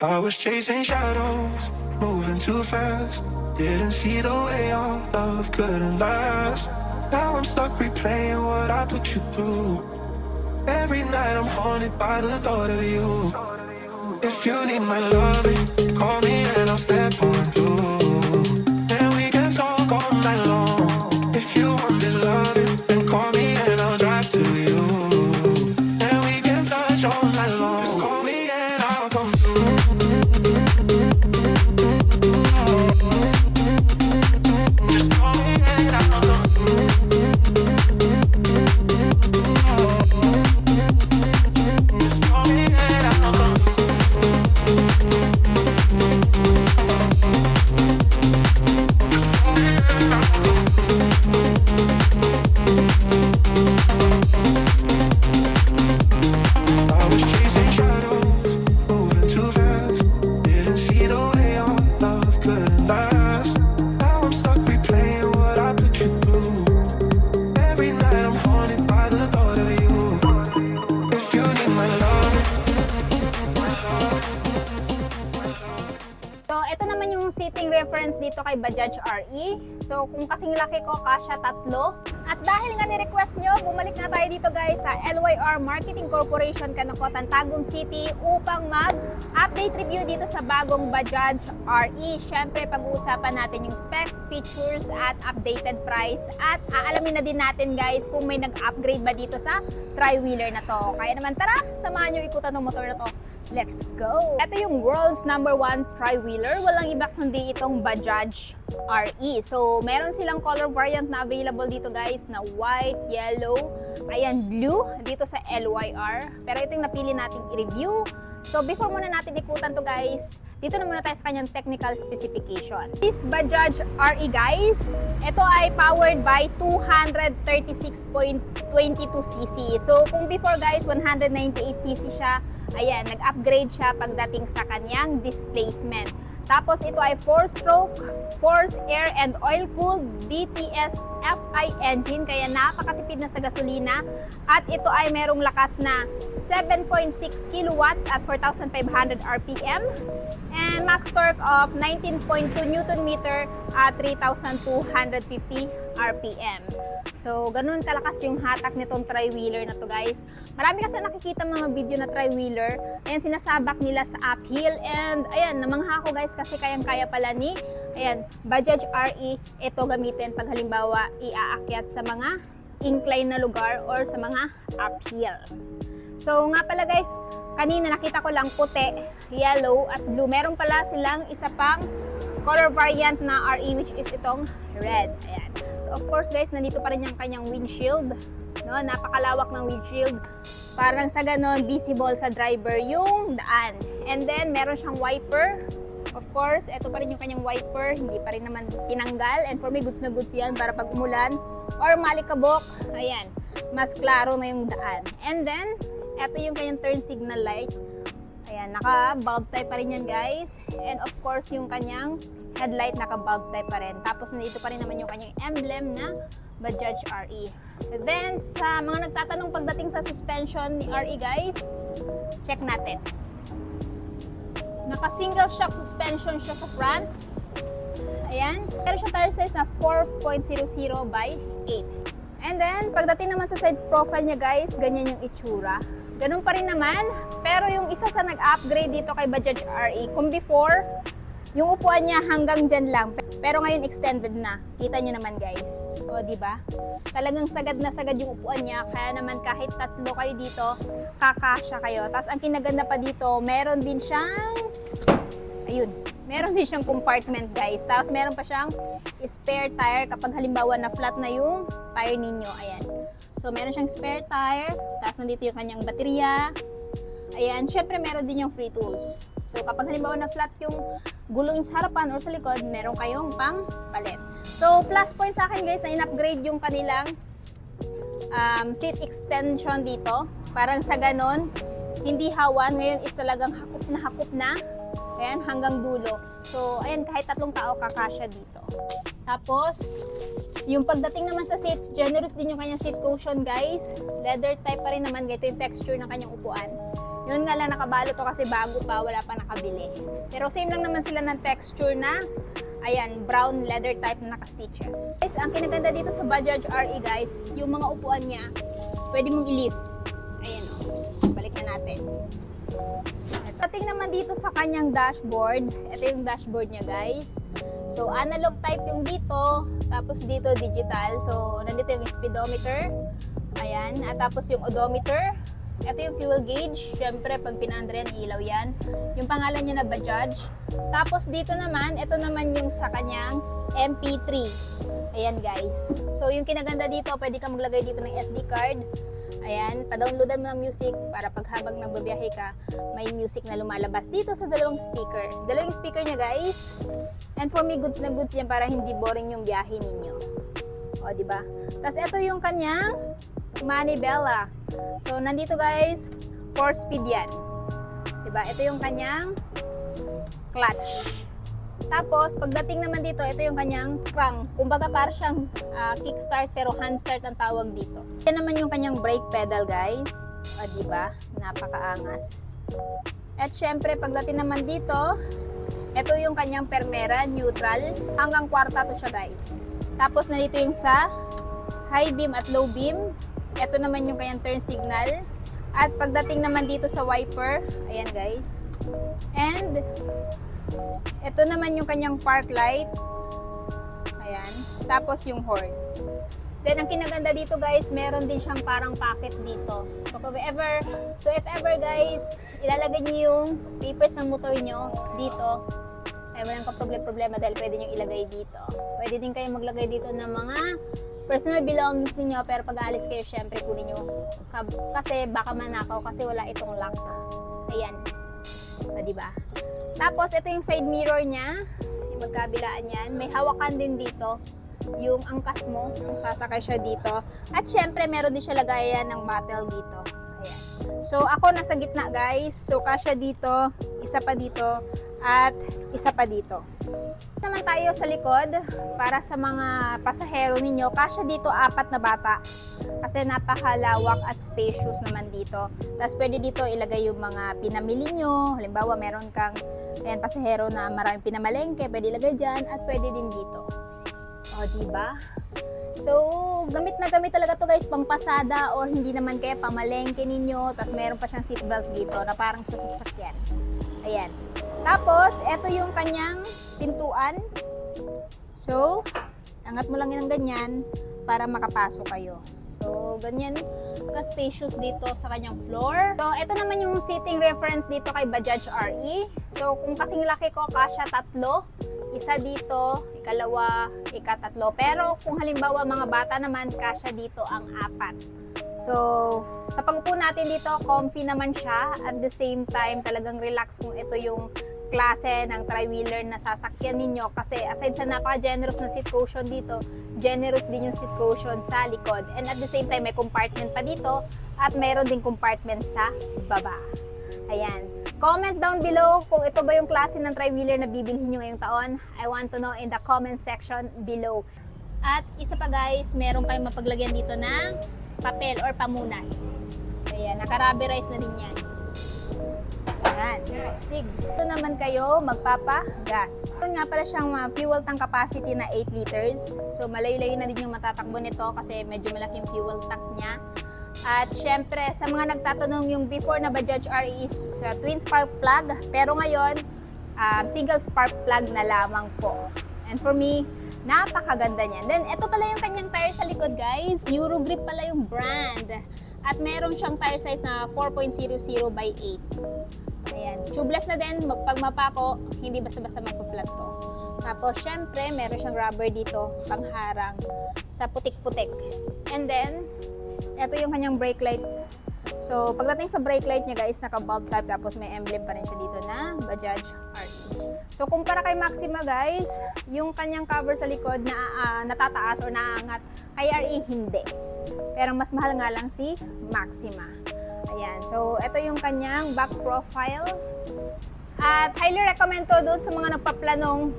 I was chasing shadows, moving too fast. Didn't see the way our love couldn't last. Now I'm stuck replaying what I put you through. Every night I'm haunted by the thought of you. If you need my loving, call me and I'll step on through. And we can talk all night long. If you want this loving, then call me and I'll drive to you. And we can touch all night long. Just call me and I'll come through. Just call me and I'll come through. Just call me and I'll come through. I was chasing shadows, moving too fast. Didn't see the way our love couldn't last. Now I'm stuck replaying what I put you through. Every night I'm haunted by the thought of you. If you need my love. So, ito naman yung seating reference dito kay Bajaj RE. So, kung kasing laki ko, kasya 3. At dahil nga ni-request nyo, bumalik na tayo dito guys sa LYR Marketing Corporation, Kanakotan, Tagum City upang mag-update review dito sa bagong Bajaj RE. Siyempre, pag-uusapan natin yung specs, features, at updated price. At aalamin na din natin guys kung may nag-upgrade ba dito sa tri-wheeler na to. Kaya naman tara, samahan nyo ikutan ng motor na to. Let's go! Ito yung world's #1 tri-wheeler. Walang iba kundi itong Bajaj RE. So, meron silang color variant na available dito guys na white, yellow, ayan, blue dito sa LYR. Pero ito yung napili nating i-review. So, before muna natin ikutan to guys, dito na muna tayo sa kanyang technical specification. This Bajaj RE guys, ito ay powered by 236.22cc. So, kung before guys, 198cc siya, ayan, nag-upgrade siya pagdating sa kanyang displacement. Tapos ito ay 4-stroke, forced air and oil-cooled DTS FI engine, kaya napakatipid na sa gasolina. At ito ay merong lakas na 7.6 kilowatts at 4,500 RPM. And max torque of 19.2 Newton meter at 3,250 RPM. So, ganun kalakas yung hatak nitong tri-wheeler na to guys. Marami kasi nakikita mga video na tri-wheeler. Ayan, sinasabak nila sa uphill. And ayan, namangha ako guys kasi kayang-kaya pala ni Bajaj RE ito gamitin pag halimbawa iaakyat sa mga incline na lugar or sa mga uphill. So, nga pala guys, kanina nakita ko lang puti, yellow at blue. Meron pala silang isa pang color variant na RE which is itong red. Ayan. So, of course guys, nandito pa rin yung kanyang windshield. No? Napakalawak ng windshield. Parang sa ganon, visible sa driver yung daan. And then, meron siyang wiper. Of course, ito pa rin yung kanyang wiper. Hindi pa rin naman tinanggal. And for me, goods na goods yan para pag umulan or malikabok, ayan, mas klaro na yung daan. And then, ito yung kanyang turn signal light. Ayan, naka-bulb type pa rin yan guys. And of course, yung kanyang headlight naka-bulb type pa rin. Tapos nandito pa rin naman yung kanyang emblem na Bajaj RE. Then, sa mga nagtatanong pagdating sa suspension ni RE guys, check natin. Naka-single shock suspension siya sa front. Ayan. Pero siya tire size na 4.00 by 8. And then, pagdating naman sa side profile niya guys, ganyan yung itsura. Ganun pa rin naman, pero yung isa sa nag-upgrade dito kay Bajaj RE, kung before, yung upuan niya hanggang dyan lang, pero ngayon extended na. Kita nyo naman guys. O, diba? Talagang sagad na sagad yung upuan niya, kaya naman kahit 3 kayo dito, kakasya kayo. Tapos ang kinaganda pa dito, meron din siyang, ayun, meron din siyang compartment guys. Tapos meron pa siyang spare tire kapag halimbawa na flat na yung tire ninyo. Ayan. So, meron siyang spare tire, tapos nandito yung kanyang baterya. Ayan, syempre meron din yung free tools. So, kapag halimbawa na flat yung gulong sa harapan or sa likod, meron kayong pang palit. So, plus point sa akin guys, na in-upgrade yung kanilang seat extension dito. Parang sa ganon, hindi hawan. Ngayon is talagang hakop na. Ayan, hanggang dulo. So, ayan, kahit 3 tao kakasya dito. Tapos, yung pagdating naman sa seat, generous din yung kanyang seat cushion guys. Leather type pa rin naman, ganito yung texture ng kanyang upuan. Yun nga lang nakabalo to kasi bago pa, wala pa nakabili. Pero same lang naman sila ng texture na, ayan, brown leather type na naka-stitches. Guys, ang kinaganda dito sa Bajaj RE guys, yung mga upuan niya, pwede mong i-lift. Ayan o, balik na natin. Tating naman dito sa kanyang dashboard, ito yung dashboard niya guys. So, analog type yung dito, tapos dito digital. So, nandito yung speedometer, ayan, at tapos yung odometer. Ito yung fuel gauge, syempre pag pinandre yan, ilaw yan. Yung pangalan niya na Bajaj. Tapos dito naman, ito naman yung sa kanyang MP3. Ayan guys. So yung kinaganda dito, pwede ka maglagay dito ng SD card. Ayan, pa-downloadan mo ng music para pag habang nagbabiyahe ka, may music na lumalabas dito sa dalawang speaker. Dalawang speaker niya guys. And for me, goods na goods yan para hindi boring yung biyahe ninyo. O, diba? Tapos ito yung kanyang manibela. So, nandito guys, 4-speed yan. Diba? Ito yung kanyang clutch. Tapos, pagdating naman dito, ito yung kanyang crank. Kumbaga, para siyang kickstart pero handstart ang tawag dito. Ito naman yung kanyang brake pedal guys. O, diba? Napakaangas. At syempre, pagdating naman dito, ito yung kanyang permera, neutral. Hanggang kwarta to siya guys. Tapos, nandito yung sa high beam at low beam. Ito naman yung kanyang turn signal. At pagdating naman dito sa wiper, ayan guys. And ito naman yung kanyang park light. Ayan. Tapos yung horn. Then ang kinaganda dito guys, meron din siyang parang pocket dito. So if ever guys, ilalagay niyo yung papers ng motor nyo dito, ay walang problema dahil pwede nyo ilagay dito. Pwede din kayo maglagay dito ng mga personal belongings niyo, pero pag aalis kayo, syempre kunin nyo. Kasi baka manakaw kasi wala itong lock. Ayan. Diba? Tapos, ito yung side mirror niya. Yung magkabilaan yan. May hawakan din dito. Yung angkas mo, kung sasakay siya dito. At syempre, meron din siya lagayan ng bottle dito. Ayan. So, ako nasa gitna guys. So, kasya dito, isa pa dito, at isa pa dito. Naman tayo sa likod para sa mga pasahero ninyo. Kasya dito 4 na bata kasi napakalawak at spacious naman dito. Tapos pwede dito ilagay yung mga pinamili nyo. Halimbawa meron kang pasahero na maraming pinamalengke, pwede ilagay dyan at pwede din dito. O diba? So gamit na gamit talaga to guys, pang pasada or hindi naman kaya pamalengke ninyo. Tapos meron pa siyang seatbelt dito na parang sa sasakyan. Ayan. Tapos eto yung kanyang pintuan. So, angat mo lang yan ng ganyan para makapasok kayo. So, ganyan ka-spacious dito sa kanyang floor. So, ito naman yung seating reference dito kay Bajaj RE. So, kung kasing laki ko, kasya 3. Isa dito, ikalawa, ikatatlo. Pero kung halimbawa mga bata naman, kasya dito ang 4. So, sa pag-upo natin dito, comfy naman siya. At the same time, talagang relax kung ito yung klase ng tri-wheeler na sasakyan ninyo. Kasi aside sa napaka-generous na seat cushion dito, generous din yung seat cushion sa likod. And at the same time, may compartment pa dito at mayroon din compartment sa baba. Ayan. Comment down below kung ito ba yung klase ng tri-wheeler na bibilhin nyo ngayong taon. I want to know in the comment section below. At isa pa guys, meron kayong mapaglagyan dito ng papel or pamunas. Ayan, naka-rubberize na din yan. Ayan, stig. Ito naman kayo magpapagas. Ito nga pala siyang fuel tank capacity na 8 liters. So malayo-layo na din yung matatakbo nito kasi medyo malaking fuel tank niya. At syempre, sa mga nagtatanong, yung before na Bajaj RE is twin spark plug. Pero ngayon, single spark plug na lamang po. And for me, napakaganda niyan. Then, ito pala yung kanyang tire sa likod, guys. Eurogrip pala yung brand. At meron siyang tire size na 4.00 by 8. Ayan. Tubeless na din. Magpagmapako, hindi basta-basta magpa-flat to. Tapos, syempre, meron siyang rubber dito, pangharang sa putik-putik. And then, ito yung kanyang brake light. So, pagdating sa brake light niya, guys, naka-bulb type. Tapos, may emblem pa rin siya dito na Bajaj RE. So, kumpara kay Maxima, guys, yung kanyang cover sa likod na natataas o naangat, kay RE hindi. Pero mas mahal nga lang si Maxima. Ayan. So, ito yung kanyang back profile. At highly recommend to doon sa mga nagpaplanong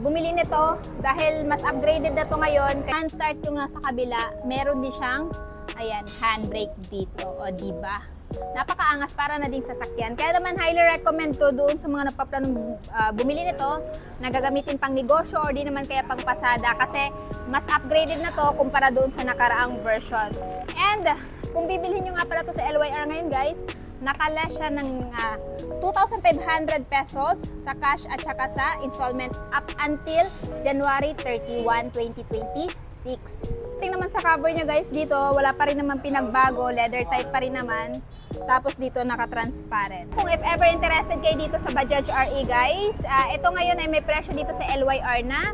bumili nito dahil mas upgraded na to ngayon. Hand start yung nasa kabila, meron din siyang ayan, handbrake dito, o diba? Napakaangas para na ding sasakyan. Kaya naman highly recommend to doon sa mga nagpaplanong bumili nito, na gagamitin pang negosyo or di naman kaya pang pasada kasi mas upgraded na to kumpara doon sa nakaraang version. And kung bibilhin nyo nga pala to sa LYR ngayon guys, nakala siya ng 2,500 pesos sa cash at saka sa installment up until January 31, 2026. Tingnan naman sa cover niya guys, dito wala pa rin naman pinagbago, leather type pa rin naman. Tapos dito naka-transparent. Kung if ever interested kayo dito sa Bajaj RE guys, ito ngayon ay may presyo dito sa LYR na.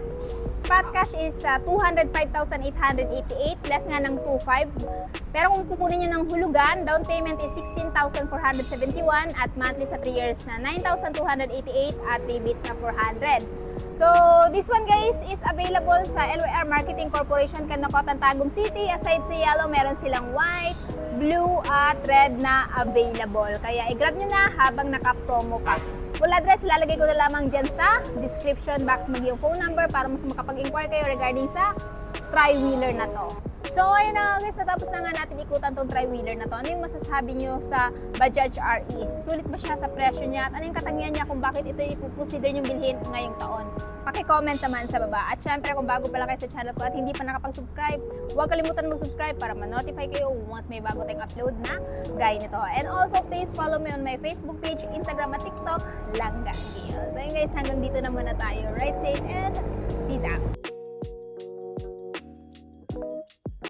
Spot cash is 205,888, less nga ng 2,500. Pero kung kukunin nyo ng hulugan, down payment is 16,471 at monthly sa 3 years na 9,288 at rebates na 400. So, this one guys is available sa LYR Marketing Corporation, Canocottan, Tagum City. Aside sa yellow, meron silang white, blue at red na available. Kaya i-grab nyo na habang naka-promo pa. Full address, ilalagay ko na lamang dyan sa description box, yung phone number para mas makapag-inquire kayo regarding sa tri-wheeler na to. So, ayun na guys, natapos na nga natin ikutan tong tri-wheeler na to. Ano yung masasabi nyo sa Bajaj RE? Sulit ba siya sa presyo niya? At ano yung katangian niya kung bakit ito yung consider nyo bilhin ngayong taon? Paki-comment naman sa baba. At syempre, kung bago pa lang kayo sa channel ko at hindi pa nakapag-subscribe, huwag kalimutan mag-subscribe para ma-notify kayo once may bago tayong upload na gaya nito. And also, please follow me on my Facebook page, Instagram at TikTok, Langga Gale. So, ayun guys, hanggang dito na muna tayo. Ride safe and peace out!